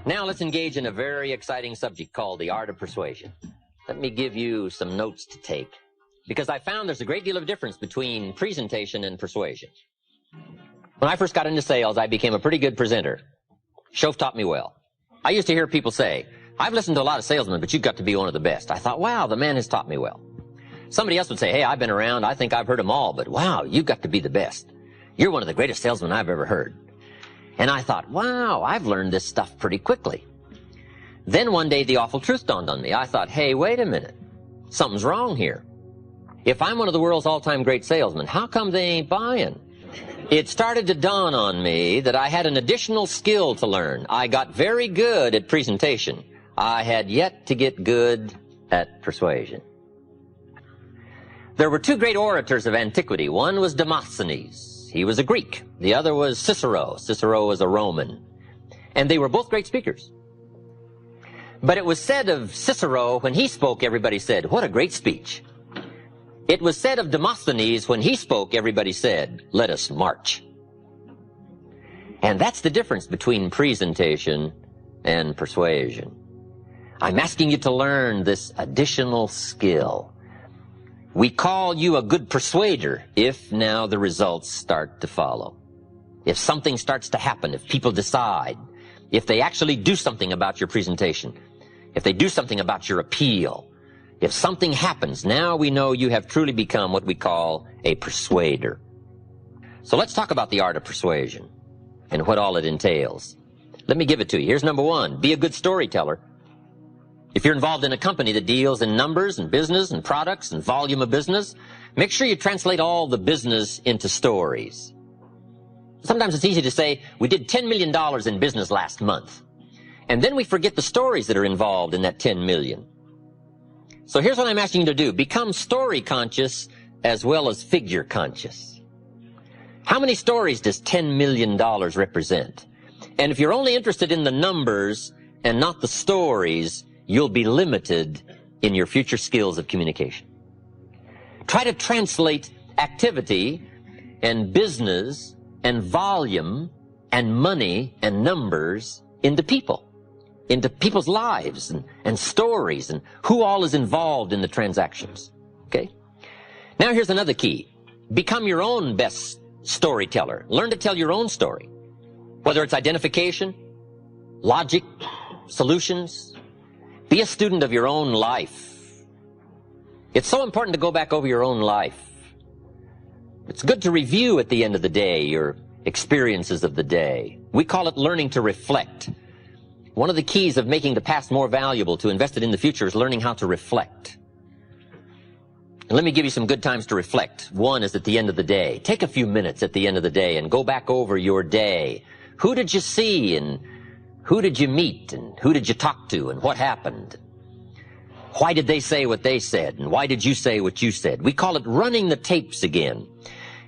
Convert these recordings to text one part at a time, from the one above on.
Now let's engage in a very exciting subject called the Art of Persuasion. Let me give you some notes to take, because I found there's a great deal of difference between presentation and persuasion. When I first got into sales, I became a pretty good presenter. Show taught me well. I used to hear people say, I've listened to a lot of salesmen, but you've got to be one of the best. I thought, wow, the man has taught me well. Somebody else would say, hey, I've been around, I think I've heard them all, but wow, you've got to be the best. You're one of the greatest salesmen I've ever heard. And I thought, wow, I've learned this stuff pretty quickly. Then one day the awful truth dawned on me. I thought, hey, wait a minute. Something's wrong here. If I'm one of the world's all-time great salesmen, how come they ain't buying? It started to dawn on me that I had an additional skill to learn. I got very good at presentation. I had yet to get good at persuasion. There were two great orators of antiquity. One was Demosthenes. He was a Greek. The other was Cicero. Cicero was a Roman. And they were both great speakers. But it was said of Cicero, when he spoke, everybody said, what a great speech. It was said of Demosthenes, when he spoke, everybody said, let us march. And that's the difference between presentation and persuasion. I'm asking you to learn this additional skill. We call you a good persuader if now the results start to follow. If something starts to happen, if people decide, if they actually do something about your presentation, if they do something about your appeal, if something happens, now we know you have truly become what we call a persuader. So let's talk about the art of persuasion and what all it entails. Let me give it to you. Here's number one. Be a good storyteller. If you're involved in a company that deals in numbers and business and products and volume of business, make sure you translate all the business into stories. Sometimes it's easy to say, we did $10 million in business last month. And then we forget the stories that are involved in that 10 million. So here's what I'm asking you to do. Become story conscious as well as figure conscious. How many stories does $10 million represent? And if you're only interested in the numbers and not the stories, you'll be limited in your future skills of communication. Try to translate activity and business and volume and money and numbers into people's lives and stories and who all is involved in the transactions. Okay? Now here's another key. Become your own best storyteller. Learn to tell your own story. Whether it's identification, logic, solutions. Be a student of your own life. It's so important to go back over your own life. It's good to review at the end of the day your experiences of the day. We call it learning to reflect. One of the keys of making the past more valuable to invest it in the future is learning how to reflect. And let me give you some good times to reflect. One is at the end of the day. Take a few minutes at the end of the day and go back over your day. Who did you see and who did you meet and who did you talk to and what happened? Why did they say what they said and why did you say what you said? We call it running the tapes again.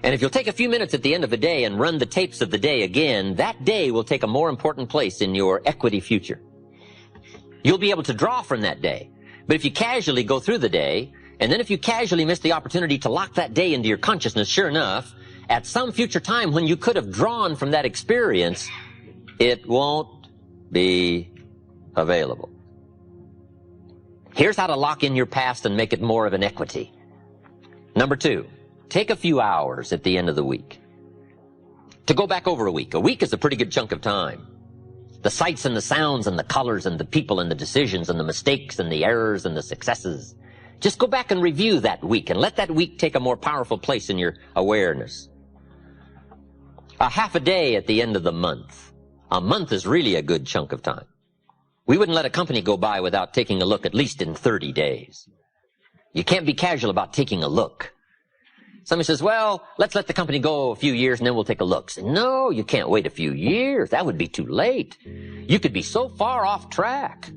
And if you'll take a few minutes at the end of the day and run the tapes of the day again, that day will take a more important place in your equity future. You'll be able to draw from that day. But if you casually go through the day, and then if you casually miss the opportunity to lock that day into your consciousness, sure enough, at some future time when you could have drawn from that experience, it won't be available. Here's how to lock in your past and make it more of an equity. Number two. Take a few hours at the end of the week to go back over a week. A week is a pretty good chunk of time. The sights and the sounds and the colors and the people and the decisions and the mistakes and the errors and the successes. Just go back and review that week and let that week take a more powerful place in your awareness. A half a day at the end of the month. A month is really a good chunk of time. We wouldn't let a company go by without taking a look at least in 30 days. You can't be casual about taking a look. Somebody says, well, let's let the company go a few years and then we'll take a look. Say, no, you can't wait a few years. That would be too late. You could be so far off track.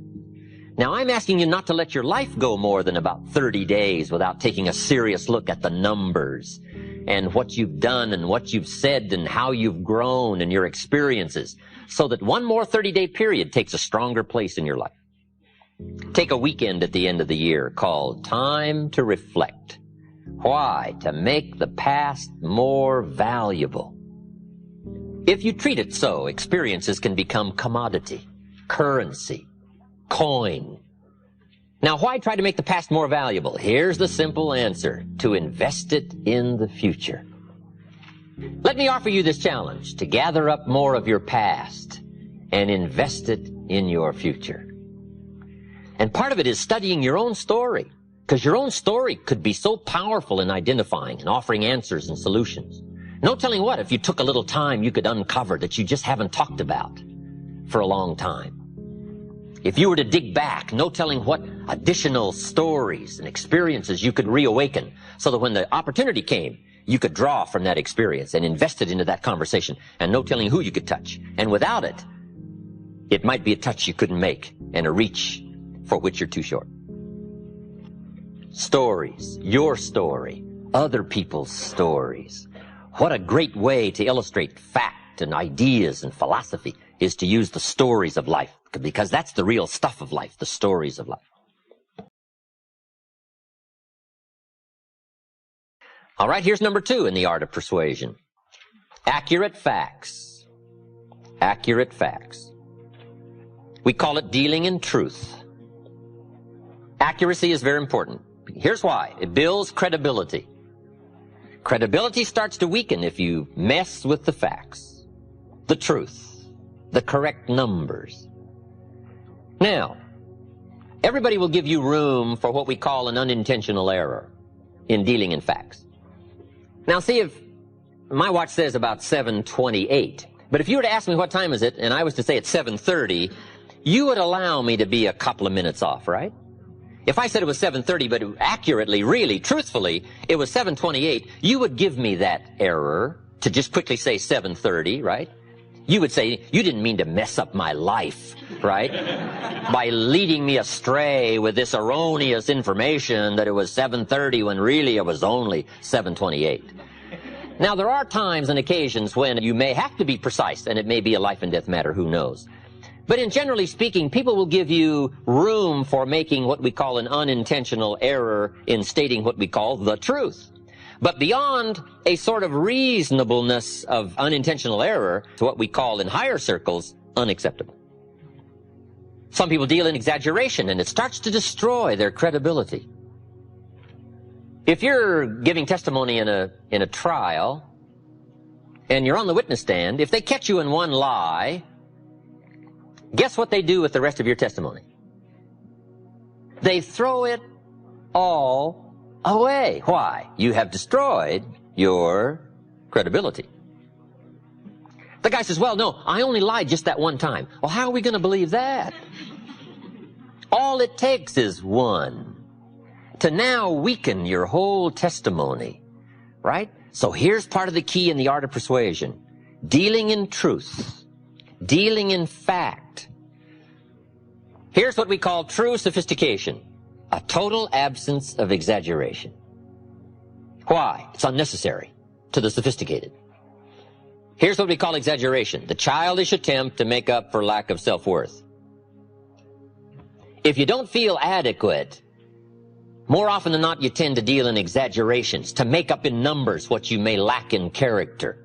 Now, I'm asking you not to let your life go more than about 30 days without taking a serious look at the numbers and what you've done and what you've said and how you've grown and your experiences, so that one more 30-day period takes a stronger place in your life. Take a weekend at the end of the year called Time to Reflect. Why? To make the past more valuable. If you treat it so, experiences can become commodity. currency, coin. Now, why try to make the past more valuable? Here's the simple answer: to invest it in the future. Let me offer you this challenge: to gather up more of your past and invest it in your future. And part of it is studying your own story, because your own story could be so powerful in identifying and offering answers and solutions. No telling what, if you took a little time, you could uncover that you just haven't talked about for a long time. If you were to dig back, no telling what additional stories and experiences you could reawaken, so that when the opportunity came, you could draw from that experience and invest it into that conversation, and no telling who you could touch. And without it, it might be a touch you couldn't make and a reach for which you're too short. Stories, your story, other people's stories. What a great way to illustrate fact and ideas and philosophy is to use the stories of life, because that's the real stuff of life, the stories of life. All right, here's number 2 in the art of persuasion. Accurate facts. Accurate facts. We call it dealing in truth. Accuracy is very important. Here's why. It builds credibility. Credibility starts to weaken if you mess with the facts, the truth, the correct numbers. Now, everybody will give you room for what we call an unintentional error in dealing in facts. Now, see, if my watch says about 7:28, but if you were to ask me what time is it, and I was to say it's 7:30, you would allow me to be a couple of minutes off, right? If I said it was 7:30, but accurately, really, truthfully, it was 7:28, you would give me that error to just quickly say 7:30, right? You would say, you didn't mean to mess up my life, right? By leading me astray with this erroneous information that it was 7:30 when really it was only 7:28. Now, there are times and occasions when you may have to be precise, and it may be a life and death matter, who knows? But in generally speaking, people will give you room for making what we call an unintentional error in stating what we call the truth. But beyond a sort of reasonableness of unintentional error, to what we call in higher circles, unacceptable. Some people deal in exaggeration, and it starts to destroy their credibility. If you're giving testimony in a trial, and you're on the witness stand, if they catch you in one lie, guess what they do with the rest of your testimony? They throw it all away. Why? You have destroyed your credibility. The guy says, well, no, I only lied just that one time. Well, how are we going to believe that? All it takes is one to now weaken your whole testimony, right? So here's part of the key in the art of persuasion. Dealing in truth. Dealing in fact. Here's what we call true sophistication. A total absence of exaggeration. Why? It's unnecessary to the sophisticated. Here's what we call exaggeration. The childish attempt to make up for lack of self-worth. If you don't feel adequate, more often than not you tend to deal in exaggerations, to make up in numbers what you may lack in character,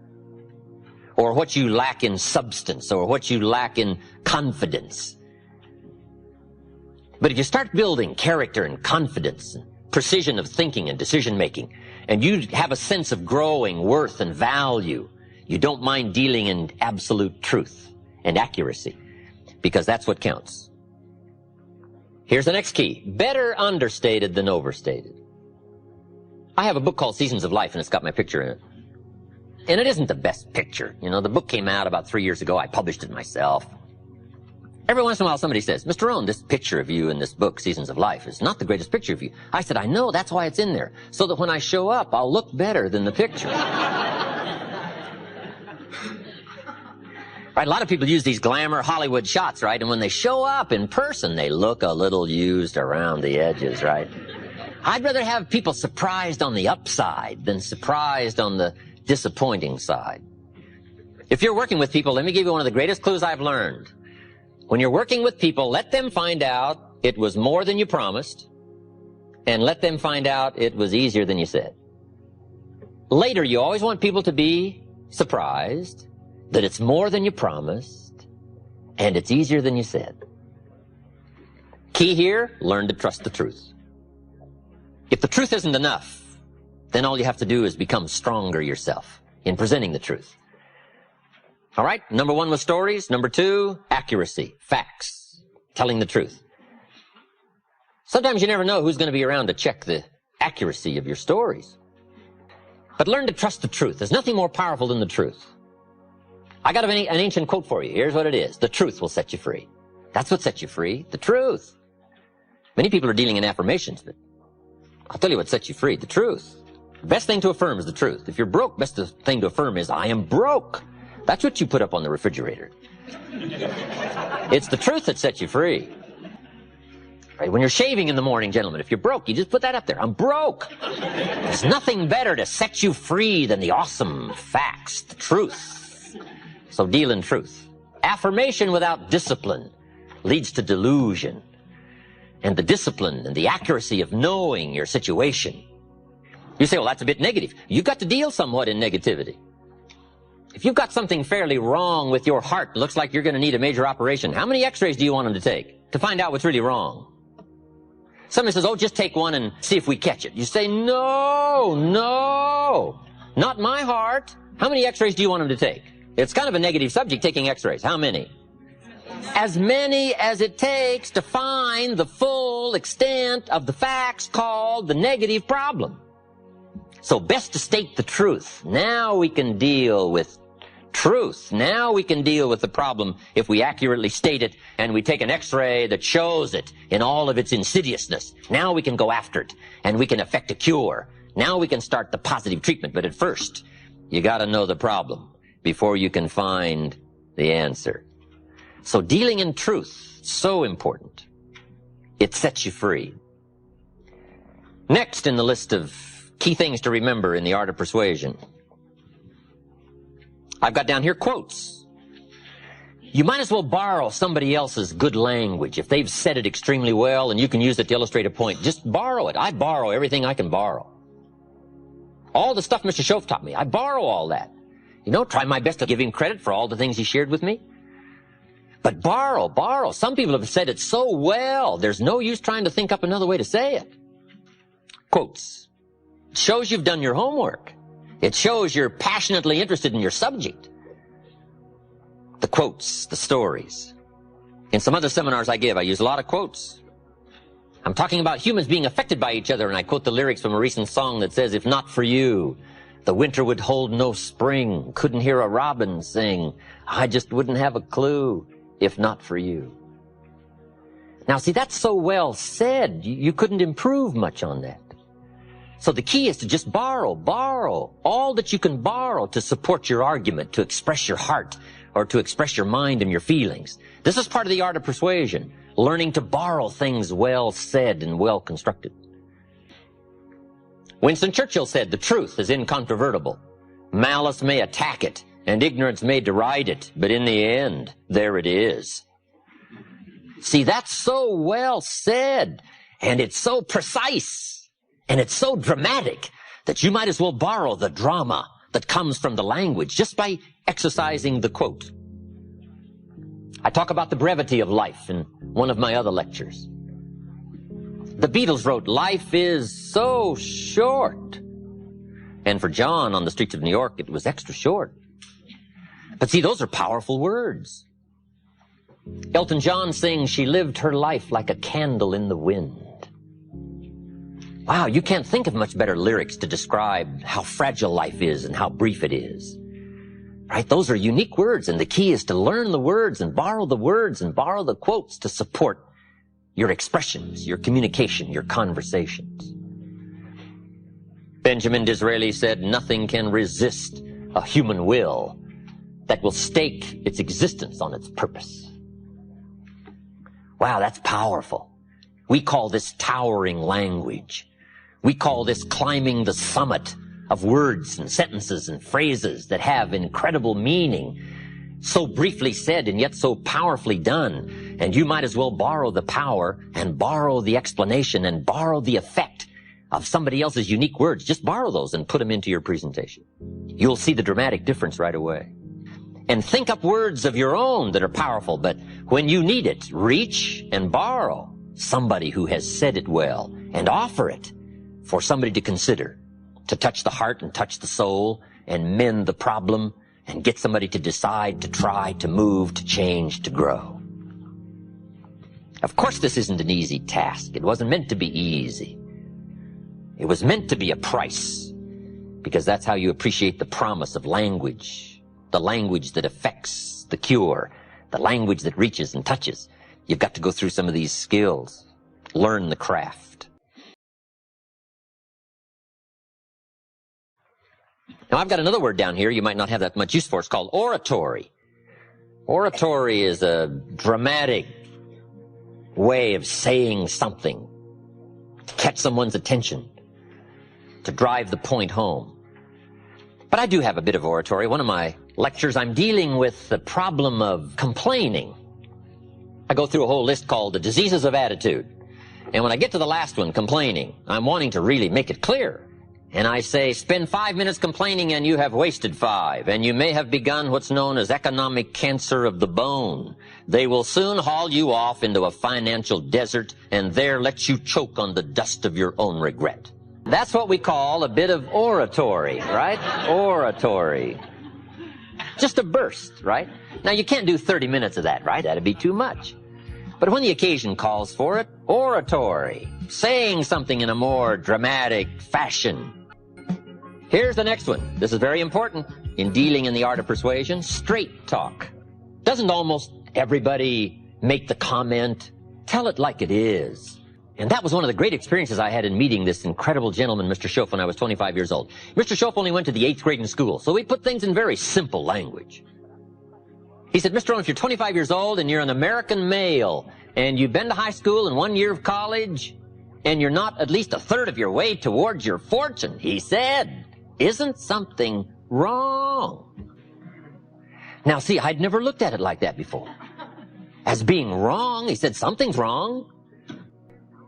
or what you lack in substance, or what you lack in confidence. But if you start building character and confidence and precision of thinking and decision-making, and you have a sense of growing worth and value, you don't mind dealing in absolute truth and accuracy, because that's what counts. Here's the next key. Better understated than overstated. I have a book called Seasons of Life, and it's got my picture in it. And it isn't the best picture. You know, the book came out about 3 years ago. I published it myself. Every once in a while somebody says, Mr. Rohn, this picture of you in this book, Seasons of Life, is not the greatest picture of you. I said, I know, that's why it's in there, so that when I show up, I'll look better than the picture. Right, a lot of people use these glamour Hollywood shots, right? And when they show up in person, they look a little used around the edges, right? I'd rather have people surprised on the upside than surprised on the disappointing side. If you're working with people, let me give you one of the greatest clues I've learned. When you're working with people, let them find out it was more than you promised, and let them find out it was easier than you said. Later, you always want people to be surprised that it's more than you promised, And it's easier than you said. Key here, learn to trust the truth. If the truth isn't enough, then all you have to do is become stronger yourself in presenting the truth. All right, number 1 was stories. Number 2, accuracy, facts, telling the truth. Sometimes you never know who's going to be around to check the accuracy of your stories. But learn to trust the truth. There's nothing more powerful than the truth. I got an ancient quote for you. Here's what it is. The truth will set you free. That's what sets you free, the truth. Many people are dealing in affirmations, but I'll tell you what sets you free, the truth. The best thing to affirm is the truth. If you're broke, best thing to affirm is, I am broke. That's what you put up on the refrigerator. It's the truth that sets you free. Right? When you're shaving in the morning, gentlemen, if you're broke, you just put that up there. I'm broke. There's nothing better to set you free than the awesome facts, the truth. So deal in truth. Affirmation without discipline leads to delusion. And the discipline and the accuracy of knowing your situation. You say, well, that's a bit negative. You've got to deal somewhat in negativity. If you've got something fairly wrong with your heart, looks like you're going to need a major operation, how many x-rays do you want them to take to find out what's really wrong? Somebody says, oh, just take one and see if we catch it. You say, no, not my heart. How many x-rays do you want them to take? It's kind of a negative subject, taking x-rays. How many? As many as it takes to find the full extent of the facts called the negative problem. So best to state the truth. Now we can deal with truth. Now we can deal with the problem if we accurately state it and we take an x-ray that shows it in all of its insidiousness. Now we can go after it and we can effect a cure. Now we can start the positive treatment. But at first, you got to know the problem before you can find the answer. So dealing in truth, so important. It sets you free. Next in the list of key things to remember in the Art of Persuasion, I've got down here quotes. You might as well borrow somebody else's good language. If they've said it extremely well and you can use it to illustrate a point, just borrow it. I borrow everything I can borrow. All the stuff Mr. Schoaf taught me, I borrow all that. You know, try my best to give him credit for all the things he shared with me. But borrow. Some people have said it so well, there's no use trying to think up another way to say it. Quotes. It shows you've done your homework. It shows you're passionately interested in your subject. The quotes, the stories. In some other seminars I give, I use a lot of quotes. I'm talking about humans being affected by each other, and I quote the lyrics from a recent song that says, if not for you, the winter would hold no spring, couldn't hear a robin sing, I just wouldn't have a clue, if not for you. Now see, that's so well said, you couldn't improve much on that. So the key is to just borrow all that you can borrow to support your argument, to express your heart, or to express your mind and your feelings. This is part of the art of persuasion, learning to borrow things well said and well constructed. Winston Churchill said, the truth is incontrovertible. Malice may attack it, and ignorance may deride it, but in the end, there it is. See, that's so well said, and it's so precise. And it's so dramatic that you might as well borrow the drama that comes from the language just by exercising the quote. I talk about the brevity of life in one of my other lectures. The Beatles wrote, life is so short. And for John on the streets of New York, it was extra short. But see, those are powerful words. Elton John sings, she lived her life like a candle in the wind. Wow, you can't think of much better lyrics to describe how fragile life is and how brief it is. Right? Those are unique words, and the key is to learn the words and borrow the words and borrow the quotes to support your expressions, your communication, your conversations. Benjamin Disraeli said, nothing can resist a human will that will stake its existence on its purpose. Wow, that's powerful. We call this towering language. We call this climbing the summit of words and sentences and phrases that have incredible meaning, so briefly said and yet so powerfully done. And you might as well borrow the power and borrow the explanation and borrow the effect of somebody else's unique words. Just borrow those and put them into your presentation. You'll see the dramatic difference right away. and think up words of your own that are powerful, but when you need it, reach and borrow somebody who has said it well and offer it for somebody to consider, to touch the heart and touch the soul and mend the problem and get somebody to decide, to try, to move, to change, to grow. Of course, this isn't an easy task. It wasn't meant to be easy. It was meant to be a price, because that's how you appreciate the promise of language, the language that affects the cure, the language that reaches and touches. You've got to go through some of these skills, learn the craft. Now, I've got another word down here you might not have that much use for. It's called oratory. Oratory is a dramatic way of saying something to catch someone's attention, to drive the point home. But I do have a bit of oratory. One of my lectures, I'm dealing with the problem of complaining. I go through a whole list called the diseases of attitude. And when I get to the last one, complaining, I'm wanting to really make it clear. And I say, spend 5 minutes complaining and you have wasted 5. And you may have begun what's known as economic cancer of the bone. They will soon haul you off into a financial desert and there let you choke on the dust of your own regret. That's what we call a bit of oratory, right? Oratory. Just a burst, right? Now, you can't do 30 minutes of that, right? That'd be too much. But when the occasion calls for it, oratory, saying something in a more dramatic fashion. Here's the next one. This is very important in dealing in the art of persuasion. Straight talk. Doesn't almost everybody make the comment, tell it like it is? And that was one of the great experiences I had in meeting this incredible gentleman, Mr. Schoaf, when I was 25 years old. Mr. Schoaf only went to the 8th grade in school, so we put things in very simple language. He said, Mr. Rohn, if you're 25 years old and you're an American male and you've been to high school and 1 year of college and you're not at least a third of your way towards your fortune, he said, isn't something wrong? Now, see, I'd never looked at it like that before. As being wrong, he said, something's wrong.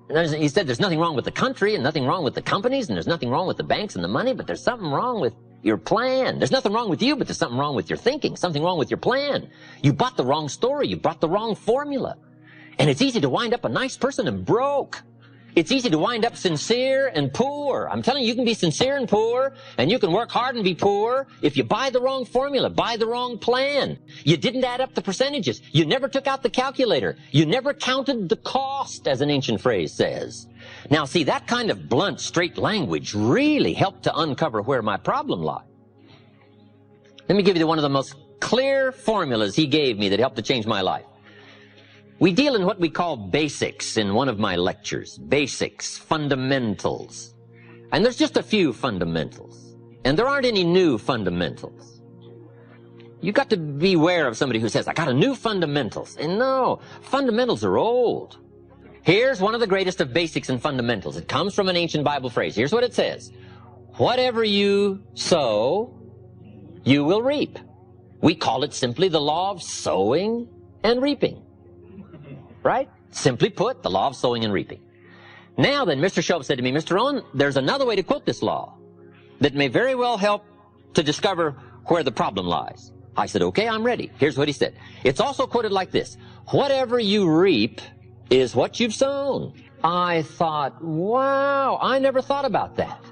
And he said, there's nothing wrong with the country and nothing wrong with the companies and there's nothing wrong with the banks and the money, but there's something wrong with your plan. There's nothing wrong with you, but there's something wrong with your thinking, something wrong with your plan. You bought the wrong story. You bought the wrong formula. And it's easy to wind up a nice person and broke. It's easy to wind up sincere and poor. I'm telling you, you can be sincere and poor, and you can work hard and be poor if you buy the wrong formula, buy the wrong plan. You didn't add up the percentages. You never took out the calculator. You never counted the cost, as an ancient phrase says. Now, see, that kind of blunt, straight language really helped to uncover where my problem lied. Let me give you one of the most clear formulas he gave me that helped to change my life. We deal in what we call basics in one of my lectures. Basics, fundamentals. And there's just a few fundamentals. And there aren't any new fundamentals. You've got to beware of somebody who says, I got a new fundamentals. And no, fundamentals are old. Here's one of the greatest of basics and fundamentals. It comes from an ancient Bible phrase. Here's what it says. Whatever you sow, you will reap. We call it simply the law of sowing and reaping. Right? Simply put, the law of sowing and reaping. Now then, Mr. Schoaf said to me, Mr. Rohn, there's another way to quote this law that may very well help to discover where the problem lies. I said, okay, I'm ready. Here's what he said. It's also quoted like this. Whatever you reap is what you've sown. I thought, wow, I never thought about that.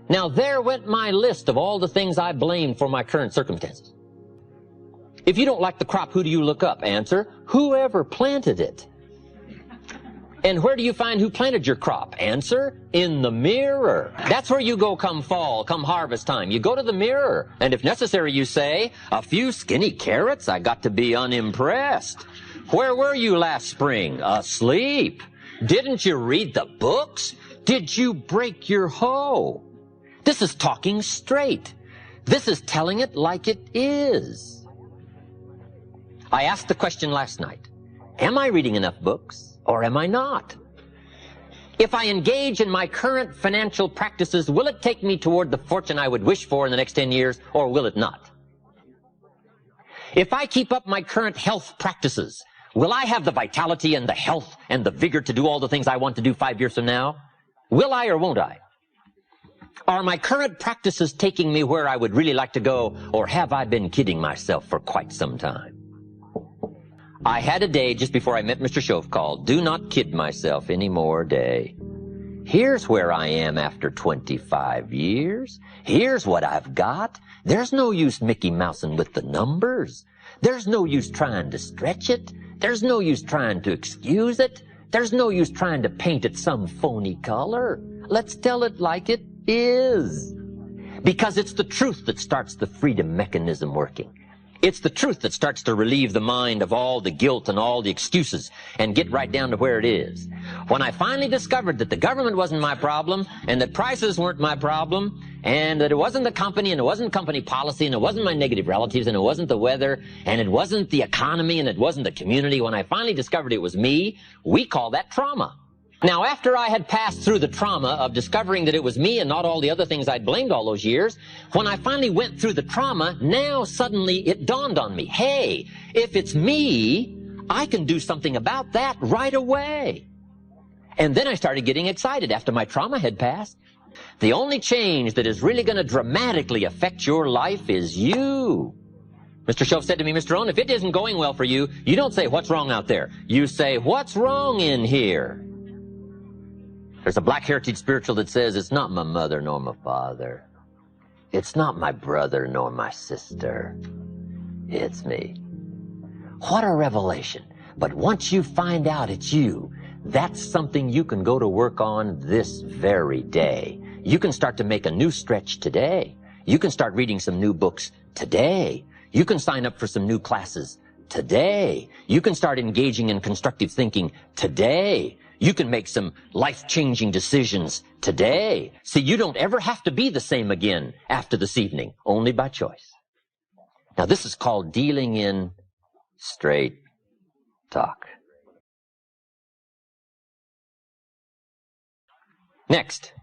Now there went my list of all the things I blamed for my current circumstances. If you don't like the crop, who do you look up? Answer, whoever planted it. And where do you find who planted your crop? Answer, in the mirror. That's where you go come fall, come harvest time. You go to the mirror. And if necessary, you say, a few skinny carrots? I got to be unimpressed. Where were you last spring? Asleep. Didn't you read the books? Did you break your hoe? This is talking straight. This is telling it like it is. I asked the question last night, am I reading enough books or am I not? If I engage in my current financial practices, will it take me toward the fortune I would wish for in the next 10 years or will it not? If I keep up my current health practices, will I have the vitality and the health and the vigor to do all the things I want to do 5 years from now? Will I or won't I? Are my current practices taking me where I would really like to go, or have I been kidding myself for quite some time? I had a day just before I met Mr. Shoaff called Do Not Kid Myself Anymore Day. Here's where I am after 25 years. Here's what I've got. There's no use Mickey Mousing with the numbers. There's no use trying to stretch it. There's no use trying to excuse it. There's no use trying to paint it some phony color. Let's tell it like it is. Because it's the truth that starts the freedom mechanism working. It's the truth that starts to relieve the mind of all the guilt and all the excuses and get right down to where it is. When I finally discovered that the government wasn't my problem and that prices weren't my problem and that it wasn't the company and it wasn't company policy and it wasn't my negative relatives and it wasn't the weather and it wasn't the economy and it wasn't the community, when I finally discovered it was me, we call that trauma. Now, after I had passed through the trauma of discovering that it was me and not all the other things I'd blamed all those years, when I finally went through the trauma, now suddenly it dawned on me, hey, if it's me, I can do something about that right away. And then I started getting excited after my trauma had passed. The only change that is really going to dramatically affect your life is you. Mr. Shoaff said to me, Mr. Rohn, if it isn't going well for you, you don't say, what's wrong out there? You say, what's wrong in here? There's a Black Heritage spiritual that says, it's not my mother nor my father. It's not my brother nor my sister. It's me. What a revelation. But once you find out it's you, that's something you can go to work on this very day. You can start to make a new stretch today. You can start reading some new books today. You can sign up for some new classes today. You can start engaging in constructive thinking today. You can make some life-changing decisions today. See, you don't ever have to be the same again after this evening, only by choice. Now, this is called dealing in straight talk. Next,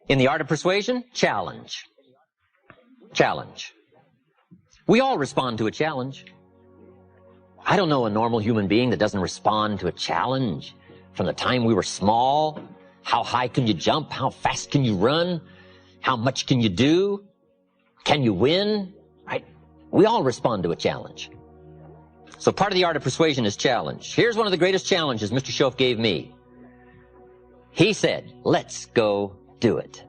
in the Art of Persuasion, challenge. Challenge. We all respond to a challenge. I don't know a normal human being that doesn't respond to a challenge. From the time we were small, how high can you jump? How fast can you run? How much can you do? Can you win? Right? We all respond to a challenge. So part of the Art of Persuasion is challenge. Here's one of the greatest challenges Mr. Shoaff gave me. He said, let's go do it.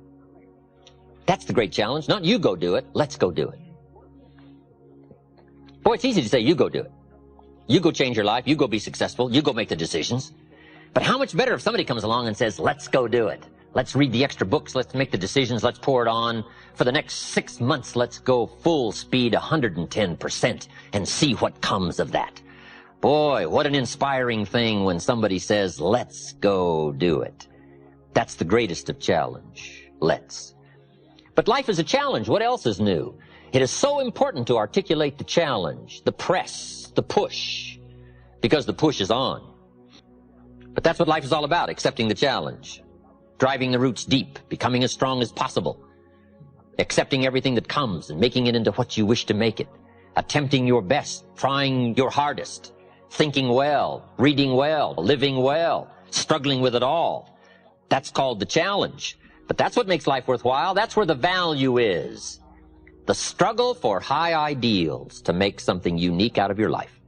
That's the great challenge. Not you go do it, let's go do it. Boy, it's easy to say you go do it. You go change your life, you go be successful, you go make the decisions. But how much better if somebody comes along and says, let's go do it. Let's read the extra books, let's make the decisions, let's pour it on. For the next 6 months, let's go full speed 110% and see what comes of that. Boy, what an inspiring thing when somebody says, let's go do it. That's the greatest of challenge. Let's. But life is a challenge. What else is new? It is so important to articulate the challenge, the press, the push, because the push is on. But that's what life is all about, accepting the challenge, driving the roots deep, becoming as strong as possible, accepting everything that comes and making it into what you wish to make it, attempting your best, trying your hardest, thinking well, reading well, living well, struggling with it all. That's called the challenge. But that's what makes life worthwhile. That's where the value is. The struggle for high ideals to make something unique out of your life.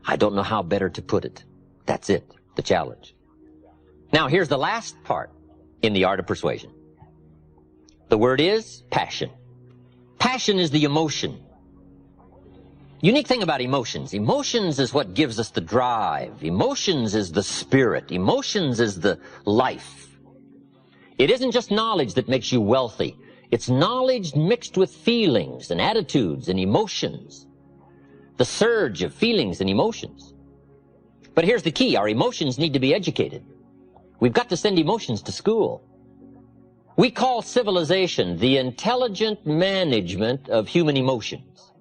I don't know how better to put it. That's it, the challenge. Now, here's the last part in the Art of Persuasion. The word is passion. Passion is the emotion. Unique thing about emotions. Emotions is what gives us the drive. Emotions is the spirit. Emotions is the life. It isn't just knowledge that makes you wealthy. It's knowledge mixed with feelings and attitudes and emotions. The surge of feelings and emotions. But here's the key. Our emotions need to be educated. We've got to send emotions to school. We call civilization the intelligent management of human emotions.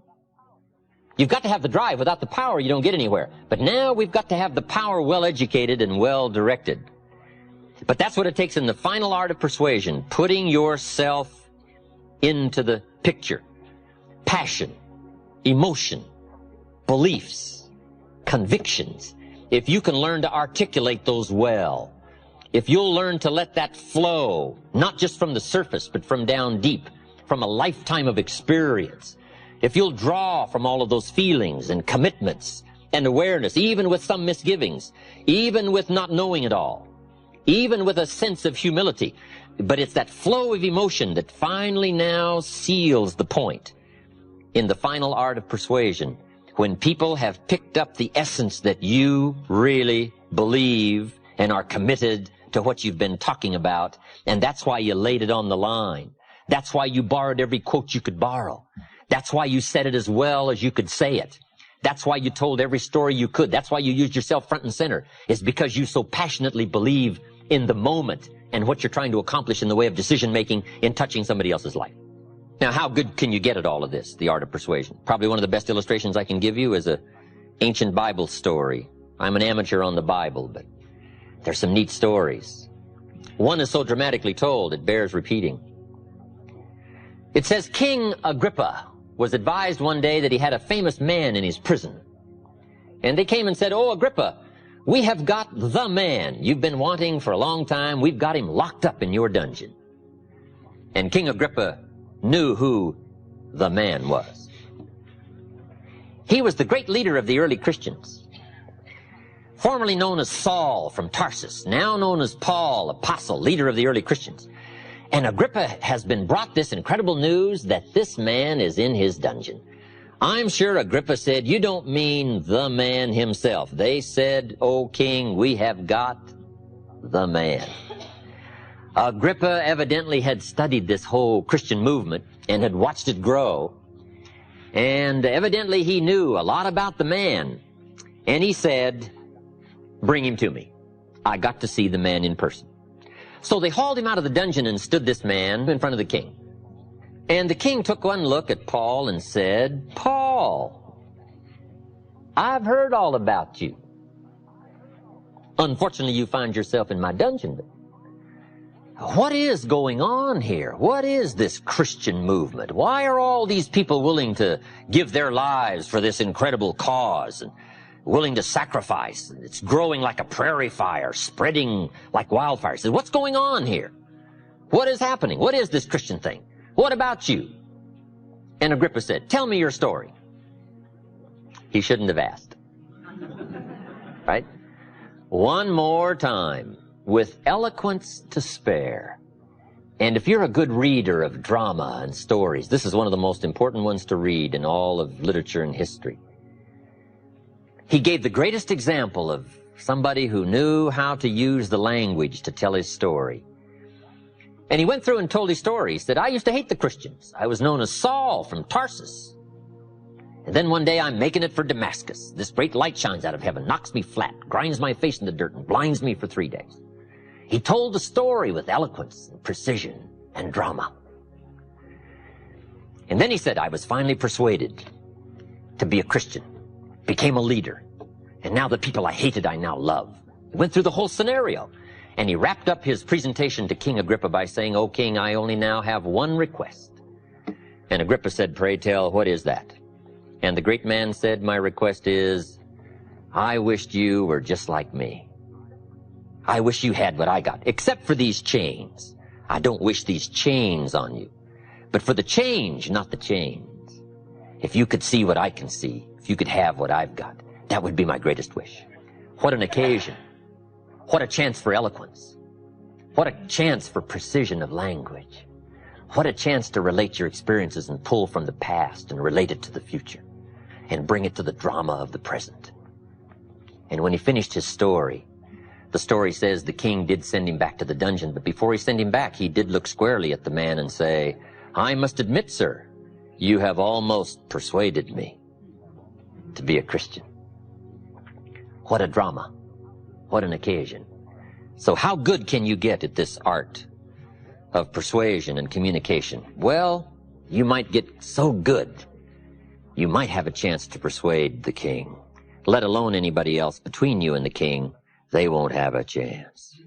You've got to have the drive. Without the power, you don't get anywhere. But now we've got to have the power well educated and well directed. But that's what it takes in the final art of persuasion, putting yourself into the picture. Passion, emotion, beliefs, convictions. If you can learn to articulate those well, if you'll learn to let that flow, not just from the surface, but from down deep, from a lifetime of experience, if you'll draw from all of those feelings and commitments and awareness, even with some misgivings, even with not knowing it all, even with a sense of humility, but it's that flow of emotion that finally now seals the point in the final art of persuasion, when people have picked up the essence that you really believe and are committed to what you've been talking about, and that's why you laid it on the line. That's why you borrowed every quote you could borrow. That's why you said it as well as you could say it. That's why you told every story you could. That's why you used yourself front and center. It's because you so passionately believe in the moment and what you're trying to accomplish in the way of decision-making in touching somebody else's life. Now, how good can you get at all of this, the art of persuasion? Probably one of the best illustrations I can give you is an ancient Bible story. I'm an amateur on the Bible, but there's some neat stories. One is so dramatically told, it bears repeating. It says, King Agrippa was advised one day that he had a famous man in his prison. And they came and said, "Oh, Agrippa, we have got the man you've been wanting for a long time. We've got him locked up in your dungeon." And King Agrippa knew who the man was. He was the great leader of the early Christians, formerly known as Saul from Tarsus, now known as Paul, apostle, leader of the early Christians. And Agrippa has been brought this incredible news that this man is in his dungeon. I'm sure Agrippa said, "You don't mean the man himself." They said, "O king, we have got the man." Agrippa evidently had studied this whole Christian movement and had watched it grow. And evidently he knew a lot about the man. And he said, "Bring him to me. I got to see the man in person." So they hauled him out of the dungeon and stood this man in front of the king. And the king took one look at Paul and said, "Paul, I've heard all about you. Unfortunately, you find yourself in my dungeon. But what is going on here? What is this Christian movement? Why are all these people willing to give their lives for this incredible cause and willing to sacrifice? It's growing like a prairie fire, spreading like wildfire." He said, "What's going on here? What is happening? What is this Christian thing? What about you?" And Agrippa said, "Tell me your story." He shouldn't have asked. Right? One more time, with eloquence to spare. And if you're a good reader of drama and stories, this is one of the most important ones to read in all of literature and history. He gave the greatest example of somebody who knew how to use the language to tell his story. And he went through and told his story. He said, "I used to hate the Christians. I was known as Saul from Tarsus. And then one day I'm making it for Damascus. This great light shines out of heaven, knocks me flat, grinds my face in the dirt, and blinds me for 3 days." He told the story with eloquence and precision and drama. And then he said, "I was finally persuaded to be a Christian, became a leader, and now the people I hated I now love." He went through the whole scenario. And he wrapped up his presentation to King Agrippa by saying, "O king, I only now have one request." And Agrippa said, "Pray tell, what is that?" And the great man said, "My request is, I wished you were just like me. I wish you had what I got, except for these chains. I don't wish these chains on you, but for the change, not the chains. If you could see what I can see, if you could have what I've got, that would be my greatest wish." What an occasion. What a chance for eloquence. What a chance for precision of language. What a chance to relate your experiences and pull from the past and relate it to the future and bring it to the drama of the present. And when he finished his story, the story says the king did send him back to the dungeon, but before he sent him back, he did look squarely at the man and say, "I must admit, sir, you have almost persuaded me to be a Christian." What a drama. What an occasion. So how good can you get at this art of persuasion and communication? Well, you might get so good, you might have a chance to persuade the king. Let alone anybody else between you and the king, they won't have a chance.